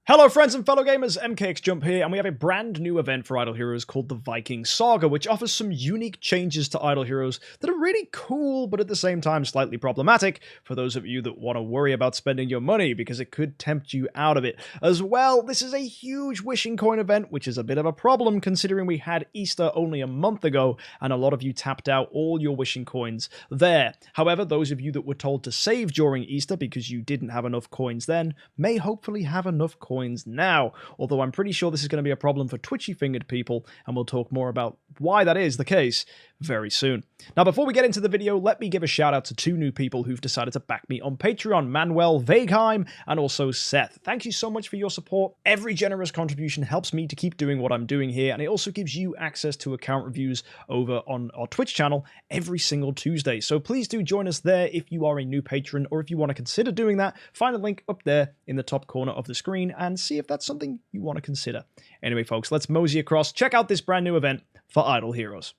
Hello friends and fellow gamers, MKxJUMP here, and we have a brand new event for Idle Heroes called the Viking Saga, which offers some unique changes to Idle Heroes that are really cool, but at the same time slightly problematic for those of you that want to worry about spending your money, because it could tempt you out of it. As well, this is a huge wishing coin event, which is a bit of a problem considering we had Easter only a month ago, and a lot of you tapped out all your wishing coins there. However, those of you that were told to save during Easter because you didn't have enough coins then, may hopefully have enough coins now, although I'm pretty sure this is going to be a problem for twitchy-fingered people, and we'll talk more about why that is the case very soon. Now, before we get into the video, let me give a shout out to two new people who've decided to back me on Patreon, Manuel Vegheim and also Seth. Thank you so much for your support. Every generous contribution helps me to keep doing what I'm doing here, and it also gives you access to account reviews over on our Twitch channel every single Tuesday. So please do join us there if you are a new patron, or if you want to consider doing that, find a link up there in the top corner of the screen and see if that's something you want to consider. Anyway, folks, let's mosey across, check out this brand new event for Idle Heroes.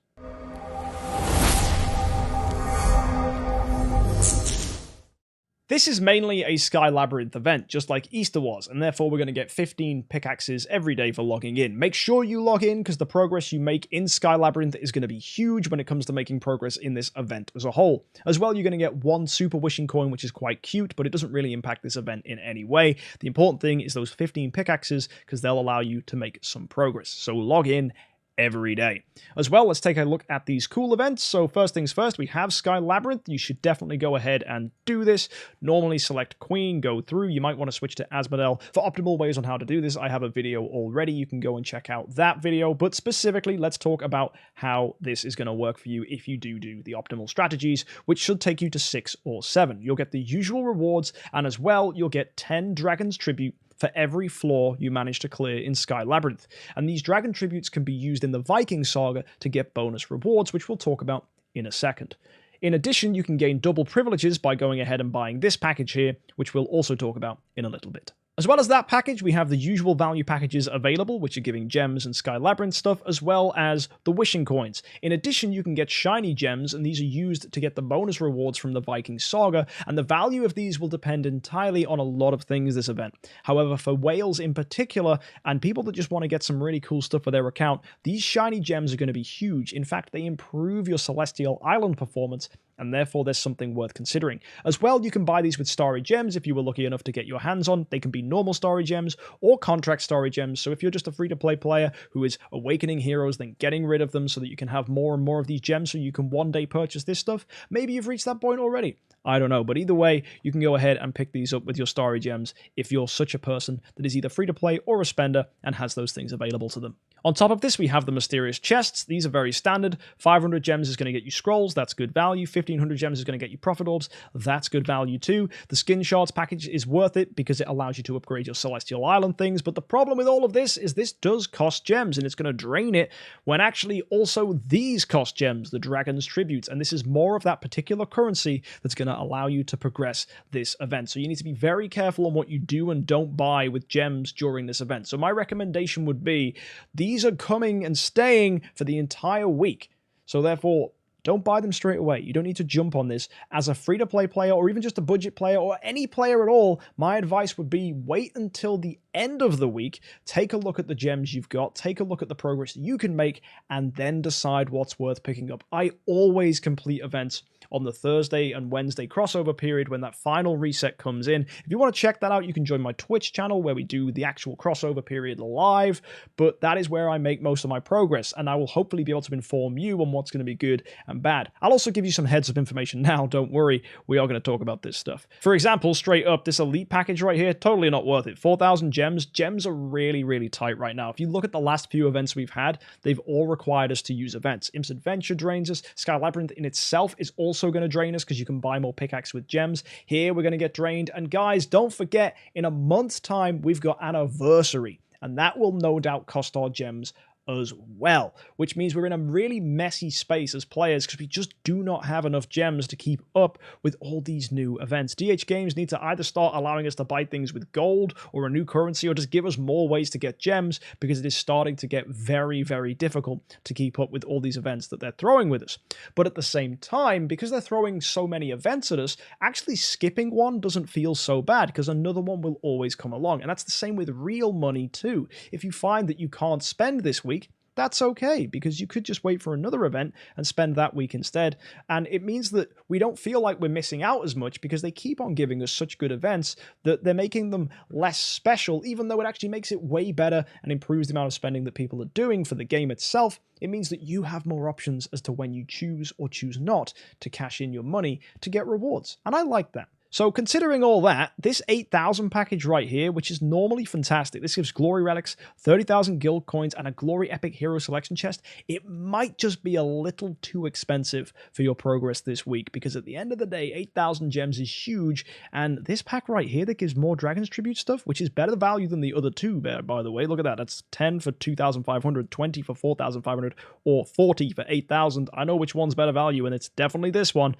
This is mainly a Sky Labyrinth event, just like Easter was, and therefore we're going to get 15 pickaxes every day for logging in. Make sure you log in, because the progress you make in Sky Labyrinth is going to be huge when it comes to making progress in this event as a whole. As well, you're going to get one super wishing coin, which is quite cute, but it doesn't really impact this event in any way. The important thing is those 15 pickaxes, because they'll allow you to make some progress. So log in every day. As well, let's take a look at these cool events. So first things first, we have Sky Labyrinth. You should definitely go ahead and do this. Normally select Queen, go through. You might want to switch to Asmodel for optimal ways on how to do this. I have a video already. You can go and check out that video. But specifically, let's talk about how this is going to work for you if you do the optimal strategies, which should take you to 6 or 7. You'll get the usual rewards, and as well, you'll get 10 Dragon's Tribute for every floor you manage to clear in Sky Labyrinth. And these dragon tributes can be used in the Viking Saga to get bonus rewards, which we'll talk about in a second. In addition, you can gain double privileges by going ahead and buying this package here, which we'll also talk about in a little bit. As well as that package, we have the usual value packages available, which are giving gems and Sky Labyrinth stuff, as well as the wishing coins. In addition, you can get shiny gems, and these are used to get the bonus rewards from the Viking Saga, and the value of these will depend entirely on a lot of things this event. However, for whales in particular, and people that just want to get some really cool stuff for their account, these shiny gems are going to be huge. In fact, they improve your Celestial Island performance, and therefore there's something worth considering. As well, you can buy these with Starry Gems if you were lucky enough to get your hands on. They can be normal Starry Gems or contract Starry Gems, so if you're just a free-to-play player who is awakening heroes, then getting rid of them so that you can have more and more of these gems so you can one day purchase this stuff, maybe you've reached that point already. I don't know, but either way, you can go ahead and pick these up with your Starry Gems if you're such a person that is either free-to-play or a spender and has those things available to them. On top of this, we have the mysterious chests. These are very standard. 500 gems is going to get you scrolls, that's good value. 1500 gems is going to get you profit orbs, that's good value too. The skin shards package is worth it because it allows you to upgrade your Celestial Island things, but the problem with all of this is this does cost gems, and it's going to drain it when actually also these cost gems, the Dragon's Tributes, and this is more of that particular currency that's going to allow you to progress this event. So you need to be very careful on what you do and don't buy with gems during this event. So my recommendation would be, these are coming and staying for the entire week. So therefore, don't buy them straight away. You don't need to jump on this. As a free-to-play player, or even just a budget player, or any player at all, my advice would be wait until the end of the week, take a look at the gems you've got, take a look at the progress that you can make, and then decide what's worth picking up. I always complete events on the Thursday and Wednesday crossover period when that final reset comes in. If you want to check that out, you can join my Twitch channel where we do the actual crossover period live, but that is where I make most of my progress, and I will hopefully be able to inform you on what's going to be good and bad. I'll also give you some heads up information now, don't worry, we are going to talk about this stuff. For example, straight up, this elite package right here, totally not worth it. 4,000 gems. Gems are really, really tight right now. If you look at the last few events we've had, they've all required us to use events. Imp's Adventure drains us. Sky Labyrinth in itself is also going to drain us because you can buy more pickaxe with gems. Here, we're going to get drained. And guys, don't forget, in a month's time, we've got Anniversary, and that will no doubt cost our gems as well, which means we're in a really messy space as players because we just do not have enough gems to keep up with all these new events. DH Games need to either start allowing us to buy things with gold or a new currency, or just give us more ways to get gems, because it is starting to get very, very difficult to keep up with all these events that they're throwing with us. But at the same time, because they're throwing so many events at us, actually skipping one doesn't feel so bad, because another one will always come along. And that's the same with real money too. If you find that you can't spend this week, that's okay, because you could just wait for another event and spend that week instead. And it means that we don't feel like we're missing out as much, because they keep on giving us such good events that they're making them less special, even though it actually makes it way better and improves the amount of spending that people are doing for the game itself. It means that you have more options as to when you choose or choose not to cash in your money to get rewards. And I like that. So considering all that, this 8,000 package right here, which is normally fantastic, this gives glory relics, 30,000 guild coins, and a glory epic hero selection chest. It might just be a little too expensive for your progress this week, because at the end of the day, 8,000 gems is huge, and this pack right here that gives more Dragon's Tribute stuff, which is better value than the other two, by the way. Look at that. That's 10 for 2,500, 20 for 4,500, or 40 for 8,000. I know which one's better value, and it's definitely this one.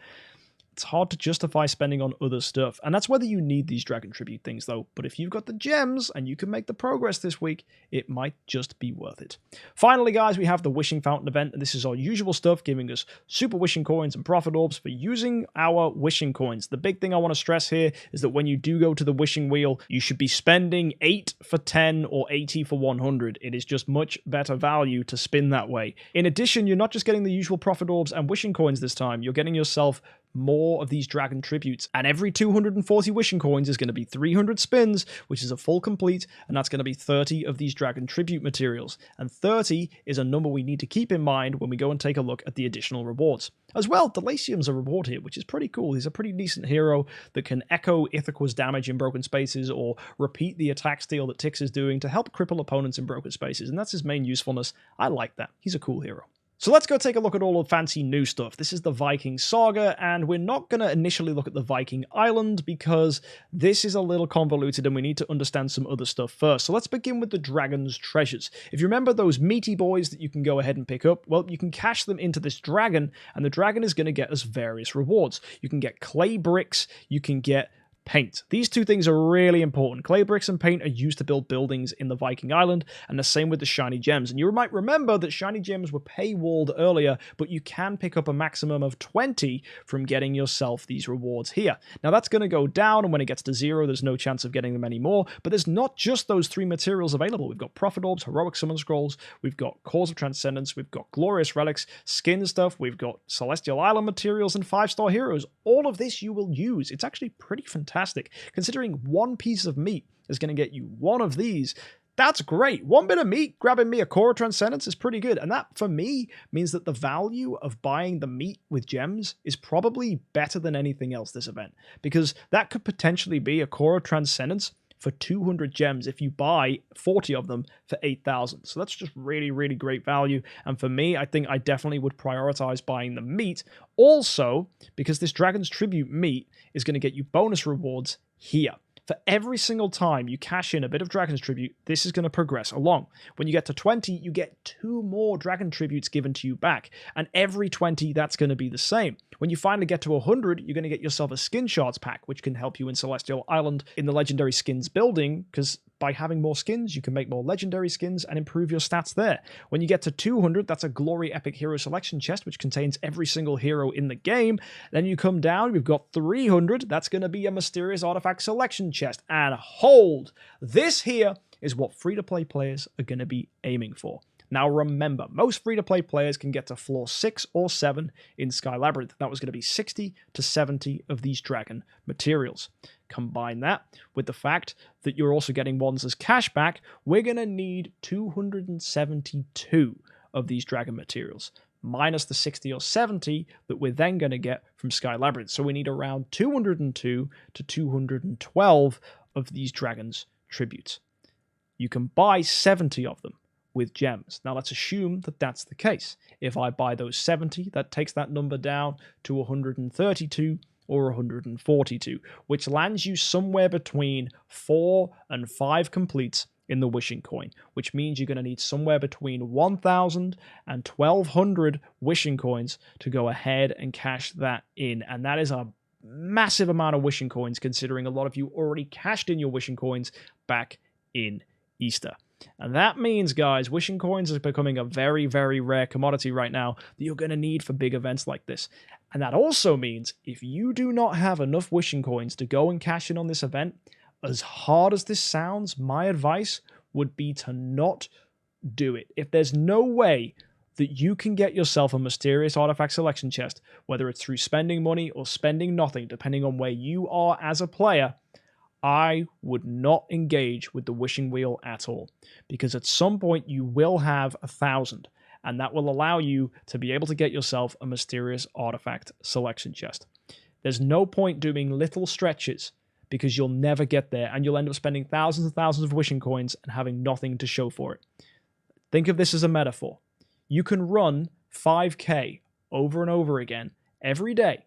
It's hard to justify spending on other stuff, and that's whether you need these Dragon Tribute things though. But if you've got the gems and you can make the progress this week, it might just be worth it. Finally guys, we have the Wishing Fountain event, and this is our usual stuff, giving us super wishing coins and profit orbs for using our wishing coins. The big thing I want to stress here is that when you do go to the wishing wheel, you should be spending 8 for 10 or 80 for 100. It is just much better value to spin that way. In addition, you're not just getting the usual profit orbs and wishing coins this time, you're getting yourself more of these Dragon Tributes, and every 240 wishing coins is going to be 300 spins, which is a full complete, and that's going to be 30 of these Dragon Tribute materials, and 30 is a number we need to keep in mind when we go and take a look at the additional rewards. As well, Delasium's a reward here, which is pretty cool. He's a pretty decent hero that can echo Ithaqua's damage in broken spaces, or repeat the attack steal that Tix is doing to help cripple opponents in broken spaces, and that's his main usefulness. I like that. He's a cool hero. So let's go take a look at all the fancy new stuff. This is the Viking Saga, and we're not going to initially look at the Viking Island because this is a little convoluted and we need to understand some other stuff first. So let's begin with the Dragon's Treasures. If you remember those meaty boys that you can go ahead and pick up, well, you can cash them into this dragon, and the dragon is going to get us various rewards. You can get clay bricks, you can get paint. These two things are really important. Clay bricks and paint are used to build buildings in the Viking Island, and the same with the shiny gems. And you might remember that shiny gems were paywalled earlier, but you can pick up a maximum of 20 from getting yourself these rewards here. Now that's going to go down, and when it gets to 0, there's no chance of getting them anymore. But there's not just those 3 materials available. We've got Prophet Orbs, Heroic Summon Scrolls, we've got Cores of Transcendence, we've got Glorious Relics, skin stuff, we've got Celestial Island materials, and 5-star heroes. All of this you will use. It's actually pretty fantastic. Considering one piece of meat is going to get you one of these, that's great. One bit of meat grabbing me a Core of Transcendence is pretty good. And that, for me, means that the value of buying the meat with gems is probably better than anything else this event, because that could potentially be a Core of Transcendence for 200 gems if you buy 40 of them for 8,000. So that's just really, really great value. And for me, I think I definitely would prioritize buying the meat. Also, because this Dragon's Tribute meat is going to get you bonus rewards here. For every single time you cash in a bit of Dragon's Tribute, this is going to progress along. When you get to 20, you get 2 more Dragon Tributes given to you back. And every 20, that's going to be the same. When you finally get to 100, you're going to get yourself a Skin Shards pack, which can help you in Celestial Island in the Legendary Skins building, because by having more skins, you can make more legendary skins and improve your stats there. When you get to 200, that's a Glory Epic Hero Selection chest, which contains every single hero in the game. Then you come down, we've got 300, that's going to be a Mysterious Artifact Selection chest. And hold, this here is what free-to-play players are going to be aiming for. Now remember, most free-to-play players can get to floor 6 or 7 in Sky Labyrinth. That was going to be 60 to 70 of these dragon materials. Combine that with the fact that you're also getting ones as cashback, we're going to need 272 of these dragon materials, minus the 60 or 70 that we're then going to get from Sky Labyrinth. So we need around 202 to 212 of these dragons tributes. You can buy 70 of them with gems. Now let's assume that that's the case. If I buy those 70, that takes that number down to 132 or 142, which lands you somewhere between 4 and 5 completes in the wishing coin, which means you're going to need somewhere between 1,000 and 1,200 wishing coins to go ahead and cash that in. And that is a massive amount of wishing coins, considering a lot of you already cashed in your wishing coins back in Easter. And that means, guys, wishing coins is becoming a very, very rare commodity right now that you're going to need for big events like this. And that also means if you do not have enough wishing coins to go and cash in on this event, as hard as this sounds, my advice would be to not do it. If there's no way that you can get yourself a mysterious artifact selection chest, whether it's through spending money or spending nothing, depending on where you are as a player, I would not engage with the wishing wheel at all, because at some point you will have 1,000, and that will allow you to be able to get yourself a mysterious artifact selection chest. There's no point doing little stretches, because you'll never get there, and you'll end up spending thousands and thousands of wishing coins and having nothing to show for it. Think of this as a metaphor. You can run 5K over and over again every day,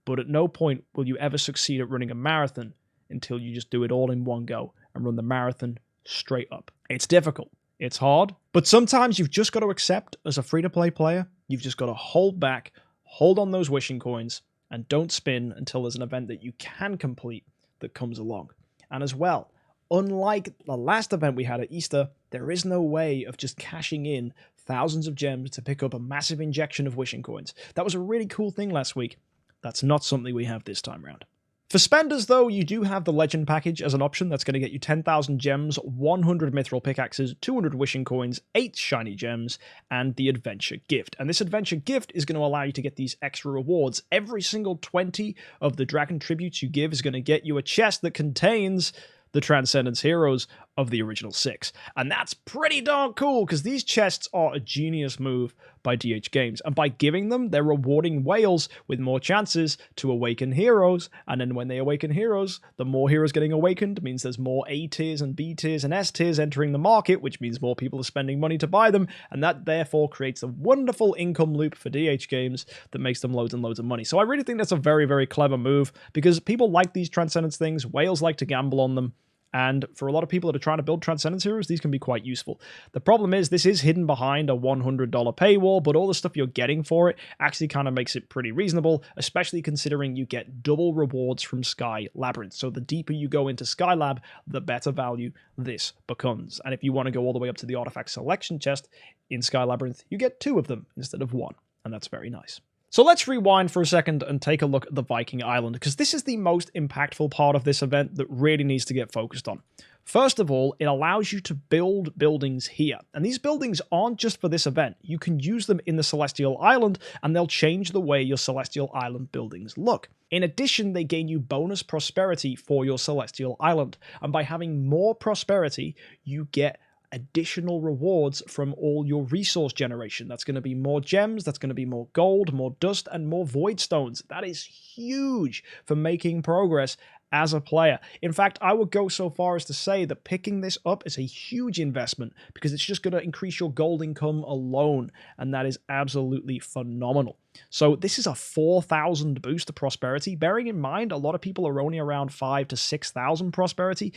but at no point will you ever succeed at running a marathon until you just do it all in one go and run the marathon straight up. It's difficult. It's hard. But sometimes you've just got to accept, as a free-to-play player, you've just got to hold back, hold on those wishing coins, and don't spin until there's an event that you can complete that comes along. And as well, unlike the last event we had at Easter, there is no way of just cashing in thousands of gems to pick up a massive injection of wishing coins. That was a really cool thing last week. That's not something we have this time around. For spenders, though, you do have the Legend package as an option. That's going to get you 10,000 gems, 100 mithril pickaxes, 200 wishing coins, 8 shiny gems, and the Adventure Gift. And this Adventure Gift is going to allow you to get these extra rewards. Every single 20 of the Dragon Tributes you give is going to get you a chest that contains the Transcendence Heroes of the original 6. And that's pretty darn cool, because these chests are a genius move by DH Games. And by giving them, they're rewarding whales with more chances to awaken heroes. And then when they awaken heroes, the more heroes getting awakened means there's more A tiers and B tiers and S tiers entering the market, which means more people are spending money to buy them. And that therefore creates a wonderful income loop for DH Games that makes them loads and loads of money. So I really think that's a very, very clever move, because people like these Transcendence things. Whales like to gamble on them. And for a lot of people that are trying to build Transcendence Heroes, these can be quite useful. The problem is this is hidden behind a $100 paywall, but all the stuff you're getting for it actually kind of makes it pretty reasonable, especially considering you get double rewards from Sky Labyrinth. So the deeper you go into Skylab, the better value this becomes. And if you want to go all the way up to the artifact selection chest in Sky Labyrinth, you get 2 of them instead of 1, and that's very nice. So let's rewind for a second and take a look at the Viking Island, because this is the most impactful part of this event that really needs to get focused on. First of all, it allows you to build buildings here. And these buildings aren't just for this event. You can use them in the Celestial Island, and they'll change the way your Celestial Island buildings look. In addition, they gain you bonus prosperity for your Celestial Island. And by having more prosperity, you get additional rewards from all your resource generation. That's going to be more gems, that's going to be more gold, more dust, and more void stones. That is huge for making progress as a player. In fact, I would go so far as to say that picking this up is a huge investment, because it's just going to increase your gold income alone, and that is absolutely phenomenal. So this is a 4,000 boost to prosperity. Bearing in mind, a lot of people are only around 5,000 to 6,000 prosperity.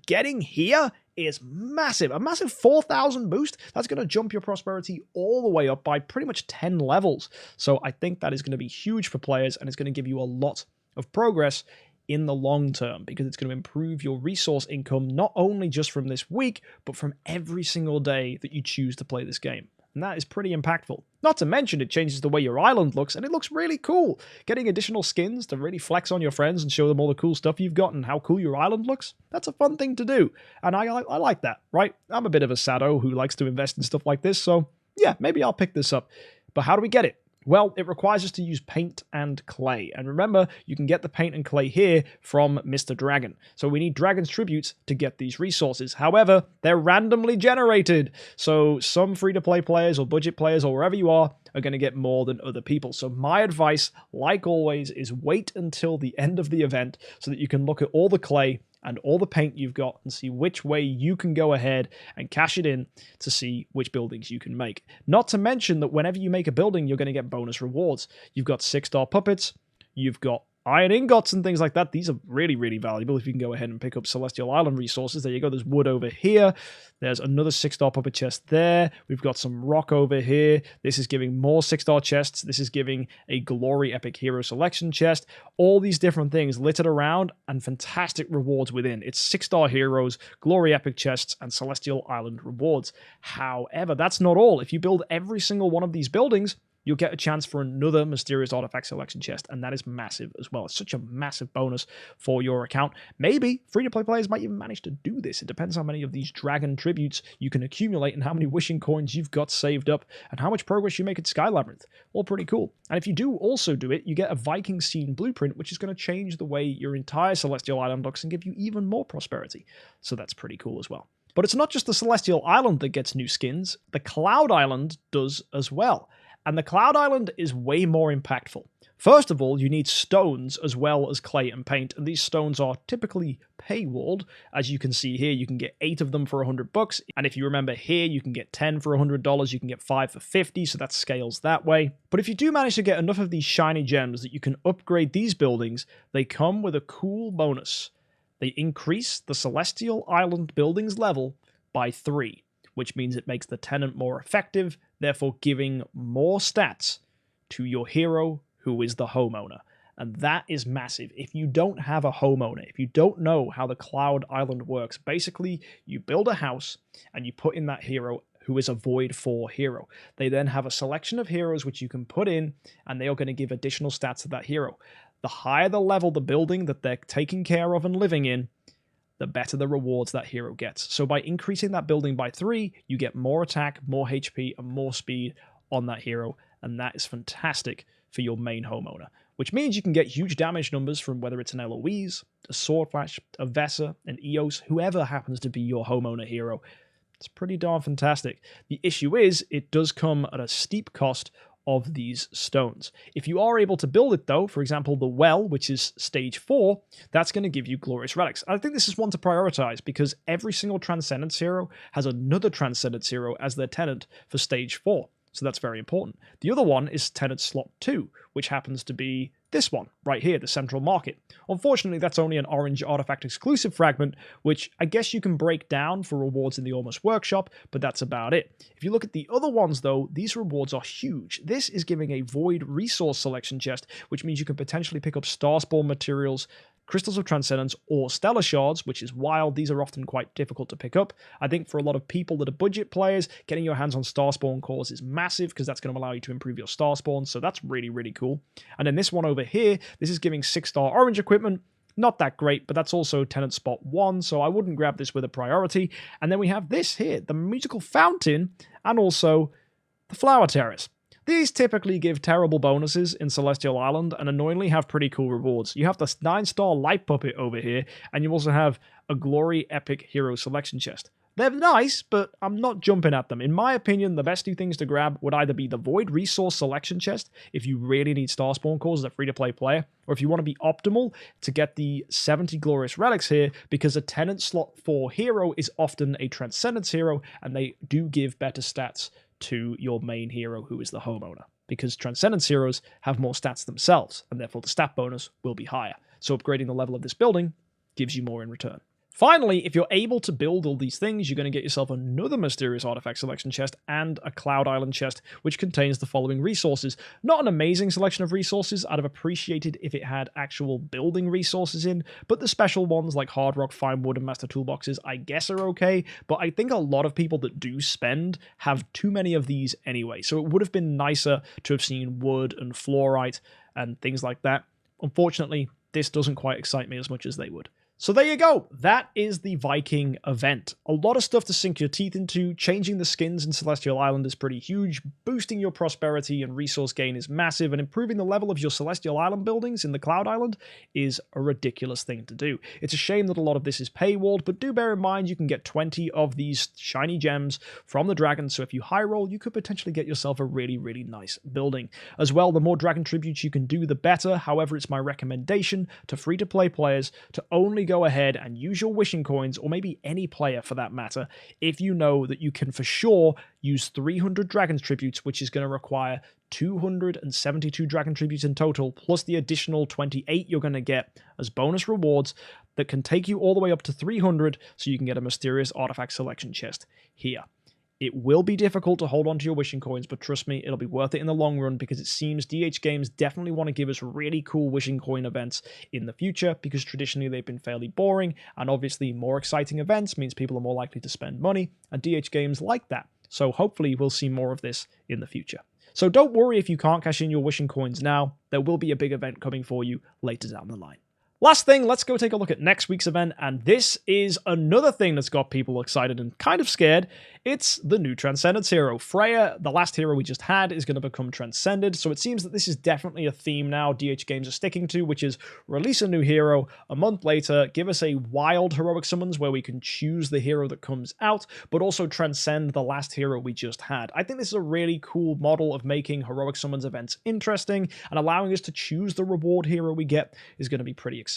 Getting here is massive. A massive 4,000 boost. That's going to jump your prosperity all the way up by pretty much 10 levels. So I think that is going to be huge for players, and it's going to give you a lot of progress in the long term, because it's going to improve your resource income not only just from this week, but from every single day that you choose to play this game. And that is pretty impactful. Not to mention, it changes the way your island looks, and it looks really cool. Getting additional skins to really flex on your friends and show them all the cool stuff you've got and how cool your island looks, that's a fun thing to do. And I like that, right? I'm a bit of a sado who likes to invest in stuff like this, so yeah, maybe I'll pick this up. But how do we get it? Well, it requires us to use paint and clay. And remember, you can get the paint and clay here from Mr. Dragon. So we need Dragon's Tributes to get these resources. However, they're randomly generated. So some free-to-play players or budget players or wherever you are going to get more than other people. So my advice, like always, is wait until the end of the event so that you can look at all the clay and all the paint you've got and see which way you can go ahead and cash it in to see which buildings you can make. Not to mention that whenever you make a building, you're going to get bonus rewards. You've got 6-star puppets, you've got iron ingots and things like that. These are really, really valuable if you can go ahead and pick up Celestial Island resources. There you go. There's wood over here. There's another 6-star puppet chest there. We've got some rock over here. This is giving more 6-star chests. This is giving a Glory Epic Hero Selection chest. All these different things littered around and fantastic rewards within. It's 6-star heroes, Glory Epic chests, and Celestial Island rewards. However, that's not all. If you build every single one of these buildings, you'll get a chance for another Mysterious Artifact Selection chest, and that is massive as well. It's such a massive bonus for your account. Maybe free-to-play players might even manage to do this. It depends how many of these dragon tributes you can accumulate and how many wishing coins you've got saved up and how much progress you make at Sky Labyrinth. All pretty cool. And if you do also do it, you get a Viking Scene blueprint, which is going to change the way your entire Celestial Island looks and give you even more prosperity. So that's pretty cool as well. But it's not just the Celestial Island that gets new skins. The Cloud Island does as well. And the Cloud Island is way more impactful. First of all, you need stones as well as clay and paint, and these stones are typically paywalled. As you can see here, you can get 8 of them for $100, and if you remember here, you can get 10 for $100, you can get 5 for 50, so that scales that way. But if you do manage to get enough of these shiny gems that you can upgrade these buildings, they come with a cool bonus. They increase the Celestial Island building's level by 3. Which means it makes the tenant more effective, therefore giving more stats to your hero who is the homeowner. And that is massive. If you don't have a homeowner, if you don't know how the Cloud Island works, basically you build a house and you put in that hero who is a Void 4 hero. They then have a selection of heroes which you can put in, and they are going to give additional stats to that hero. The higher the level the building that they're taking care of and living in, the better the rewards that hero gets. So by increasing that building by 3, you get more attack, more HP, and more speed on that hero, and that is fantastic for your main homeowner, which means you can get huge damage numbers from whether it's an Eloise, a Swordflash, a Vesa, an Eos, whoever happens to be your homeowner hero. It's pretty darn fantastic. The issue is, it does come at a steep cost of these stones. If you are able to build it though, for example the well, which is stage 4, that's going to give you glorious relics. I think this is one to prioritize because every single Transcendence hero has another Transcendence hero as their tenant for stage 4, so that's very important. The other one is tenant slot 2, which happens to be this one right here, the Central Market. Unfortunately, that's only an orange artifact exclusive fragment, which I guess you can break down for rewards in the Almost Workshop, but that's about it. If you look at the other ones though, these rewards are huge. This is giving a Void Resource Selection chest, which means you can potentially pick up Starspawn materials, Crystals of Transcendence, or Stellar Shards, which is wild. These are often quite difficult to pick up. I think for a lot of people that are budget players, getting your hands on Starspawn cores is massive because that's going to allow you to improve your Starspawn, so that's really, really cool. And then this one over here, this is giving 6-star orange equipment. Not that great, but that's also tenant spot 1, so I wouldn't grab this with a priority. And then we have this here, the Musical Fountain, and also the Flower Terrace. These typically give terrible bonuses in Celestial Island and annoyingly have pretty cool rewards. You have the 9-star Light Puppet over here, and you also have a Glory Epic Hero Selection chest. They're nice, but I'm not jumping at them. In my opinion, the best 2 things to grab would either be the Void Resource Selection chest, if you really need Starspawn cores as a free-to-play player, or if you want to be optimal, to get the 70 Glorious Relics here, because a tenant slot 4 hero is often a Transcendence hero, and they do give better stats to your main hero who is the homeowner, because Transcendence heroes have more stats themselves, and therefore the stat bonus will be higher. So upgrading the level of this building gives you more in return. Finally, if you're able to build all these things, you're going to get yourself another Mysterious Artifact Selection chest and a Cloud Island chest, which contains the following resources. Not an amazing selection of resources. I'd have appreciated if it had actual building resources in, but the special ones like Hard Rock, Fine Wood, and Master Toolboxes, I guess are okay, but I think a lot of people that do spend have too many of these anyway, so it would have been nicer to have seen wood and fluorite and things like that. Unfortunately, this doesn't quite excite me as much as they would. So there you go. That is the Viking event. A lot of stuff to sink your teeth into. Changing the skins in Celestial Island is pretty huge. Boosting your prosperity and resource gain is massive. And improving the level of your Celestial Island buildings in the Cloud Island is a ridiculous thing to do. It's a shame that a lot of this is paywalled, but do bear in mind you can get 20 of these shiny gems from the dragon. So if you high roll, you could potentially get yourself a really, really nice building. As well, the more dragon tributes you can do, the better. However, it's my recommendation to free-to-play players to only go go ahead and use your wishing coins, or maybe any player for that matter, if you know that you can for sure use 300 Dragon's Tributes, which is going to require 272 Dragon Tributes in total, plus the additional 28 you're going to get as bonus rewards that can take you all the way up to 300, so you can get a mysterious artifact selection chest here. It will be difficult to hold on to your wishing coins, but trust me, it'll be worth it in the long run, because it seems DH Games definitely want to give us really cool wishing coin events in the future, because traditionally they've been fairly boring, and obviously more exciting events means people are more likely to spend money, and DH Games like that. So hopefully we'll see more of this in the future. So don't worry if you can't cash in your wishing coins now, there will be a big event coming for you later down the line. Last thing, let's go take a look at next week's event, and this is another thing that's got people excited and kind of scared. It's the new Transcendence hero. Freya, the last hero we just had, is going to become Transcended, so it seems that this is definitely a theme now DH Games are sticking to, which is release a new hero, a month later, give us a wild heroic summons where we can choose the hero that comes out, but also transcend the last hero we just had. I think this is a really cool model of making heroic summons events interesting, and allowing us to choose the reward hero we get is going to be pretty exciting.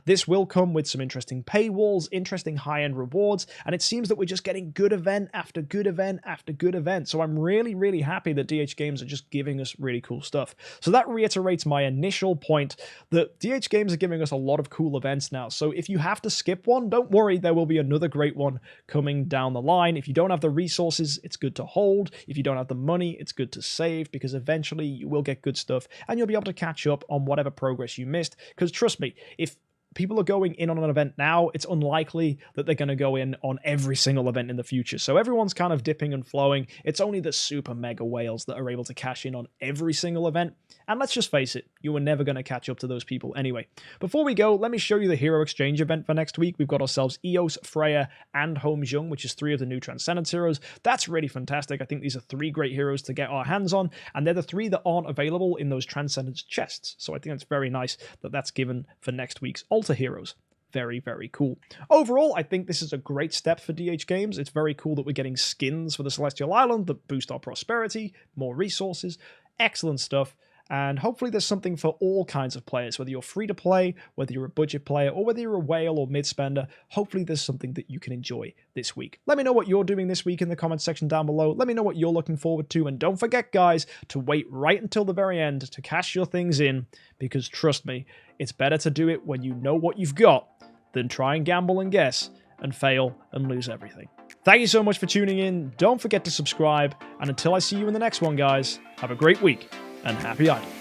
This will come with some interesting paywalls, interesting high-end rewards, and it seems that we're just getting good event after good event after good event. So I'm really, really happy that DH Games are just giving us really cool stuff. So that reiterates my initial point that DH Games are giving us a lot of cool events now. So if you have to skip one, don't worry, there will be another great one coming down the line. If you don't have the resources, it's good to hold. If you don't have the money, it's good to save, because eventually you will get good stuff and you'll be able to catch up on whatever progress you missed. Because trust me, if people are going in on an event now, it's unlikely that they're going to go in on every single event in the future. So everyone's kind of dipping and flowing. It's only the super mega whales that are able to cash in on every single event. And let's just face it, you were never going to catch up to those people anyway. Before we go, let me show you the hero exchange event for next week. We've got ourselves Eos, Freya, and Holmes-Young, which is 3 of the new Transcendence heroes. That's really fantastic. I think these are 3 great heroes to get our hands on, and they're the 3 that aren't available in those Transcendence chests. So I think it's very nice that that's given for next week's Altar heroes. Very, very cool. Overall, I think this is a great step for DH Games. It's very cool that we're getting skins for the Celestial Island that boost our prosperity, more resources, excellent stuff. And hopefully there's something for all kinds of players, whether you're free to play, whether you're a budget player, or whether you're a whale or mid-spender. Hopefully there's something that you can enjoy this week. Let me know what you're doing this week in the comments section down below. Let me know what you're looking forward to. And don't forget, guys, to wait right until the very end to cash your things in, because trust me, it's better to do it when you know what you've got than try and gamble and guess and fail and lose everything. Thank you so much for tuning in. Don't forget to subscribe. And until I see you in the next one, guys, have a great week and happy idle.